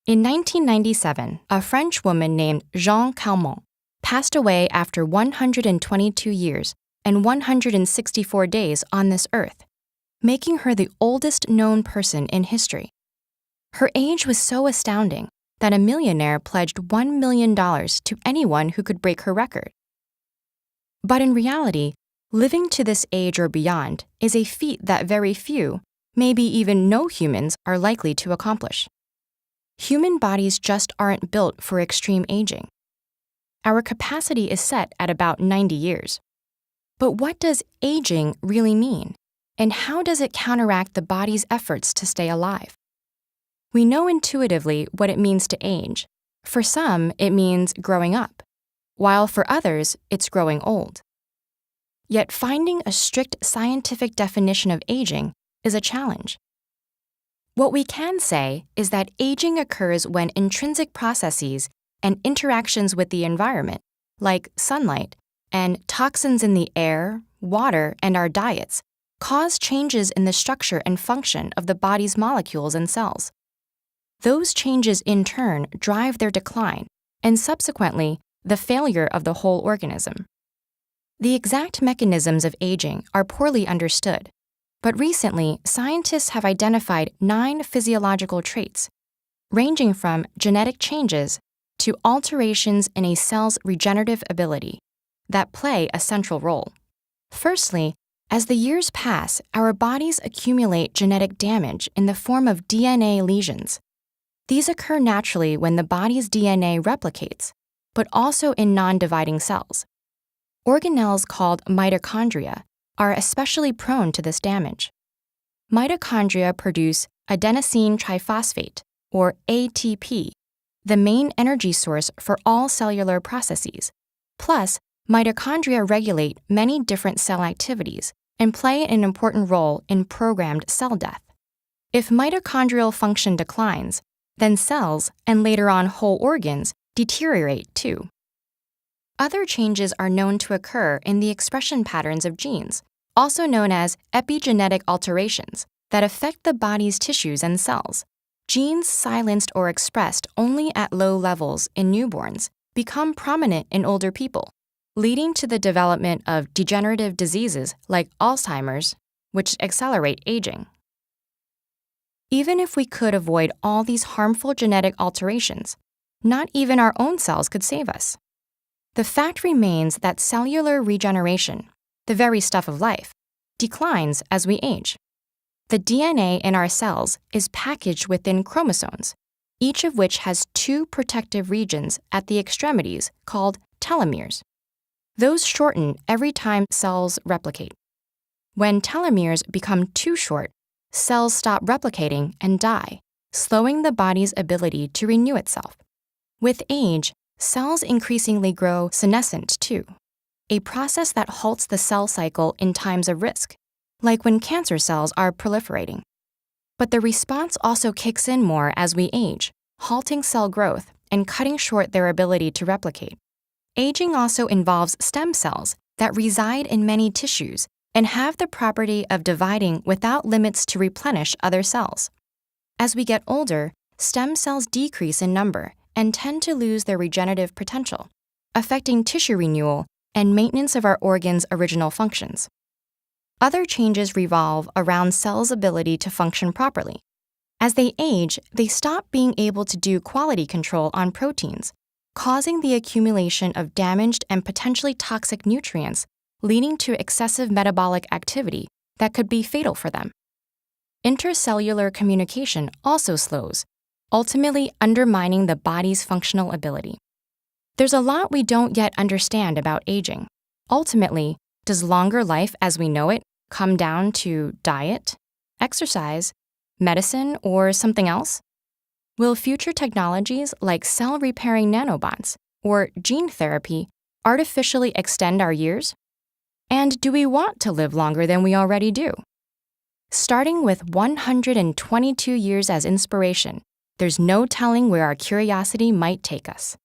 In 1997, a French woman named Jeanne Calment passed away after 122 years and 164 days on this earth, making her the oldest known person in history. Her age was so astounding that a millionaire pledged $1 million to anyone who could break her record. But in reality, living to this age or beyond is a feat that very few, maybe even no humans, are likely to accomplish. Human bodies just aren't built for extreme aging. Our capacity is set at about 90 years. But what does aging really mean, and how does it counteract the body's efforts to stay alive? We know intuitively what it means to age. For some, it means growing up, while for others, it's growing old. Yet finding a strict scientific definition of aging is a challenge. What we can say is that aging occurs when intrinsic processes and interactions with the environment, like sunlight and toxins in the air, water, and our diets, cause changes in the structure and function of the body's molecules and cells. Those changes in turn drive their decline and subsequently the failure of the whole organism. The exact mechanisms of aging are poorly understood, but recently scientists have identified 9 physiological traits, ranging from genetic changes to alterations in a cell's regenerative ability, that play a central role. Firstly, as the years pass, our bodies accumulate genetic damage in the form of DNA lesions. These occur naturally when the body's DNA replicates, but also in non-dividing cells. Organelles called mitochondria are especially prone to this damage. Mitochondria produce adenosine triphosphate, or ATP, the main energy source for all cellular processes. Plus, mitochondria regulate many different cell activities and play an important role in programmed cell death. If mitochondrial function declines, then cells, and later on whole organs, deteriorate too. Other changes are known to occur in the expression patterns of genes, also known as epigenetic alterations, that affect the body's tissues and cells. Genes silenced or expressed only at low levels in newborns become prominent in older people, leading to the development of degenerative diseases like Alzheimer's, which accelerate aging. Even if we could avoid all these harmful genetic alterations, not even our own cells could save us. The fact remains that cellular regeneration, the very stuff of life, declines as we age. The DNA in our cells is packaged within chromosomes, each of which has 2 protective regions at the extremities called telomeres. Those shorten every time cells replicate. When telomeres become too short, cells stop replicating and die, slowing the body's ability to renew itself. With age, cells increasingly grow senescent too, a process that halts the cell cycle in times of risk, like when cancer cells are proliferating. But the response also kicks in more as we age, halting cell growth and cutting short their ability to replicate. Aging also involves stem cells that reside in many tissues and have the property of dividing without limits to replenish other cells. As we get older, stem cells decrease in number and tend to lose their regenerative potential, affecting tissue renewal and maintenance of our organs' original functions. Other changes revolve around cells' ability to function properly. As they age, they stop being able to do quality control on proteins, causing the accumulation of damaged and potentially toxic nutrients, leading to excessive metabolic activity that could be fatal for them. Intercellular communication also slows, ultimately undermining the body's functional ability. There's a lot we don't yet understand about aging. Ultimately, does longer life as we know it come down to diet, exercise, medicine, or something else? Will future technologies like cell-repairing nanobots or gene therapy artificially extend our years? And do we want to live longer than we already do? Starting with 122 years as inspiration, there's no telling where our curiosity might take us.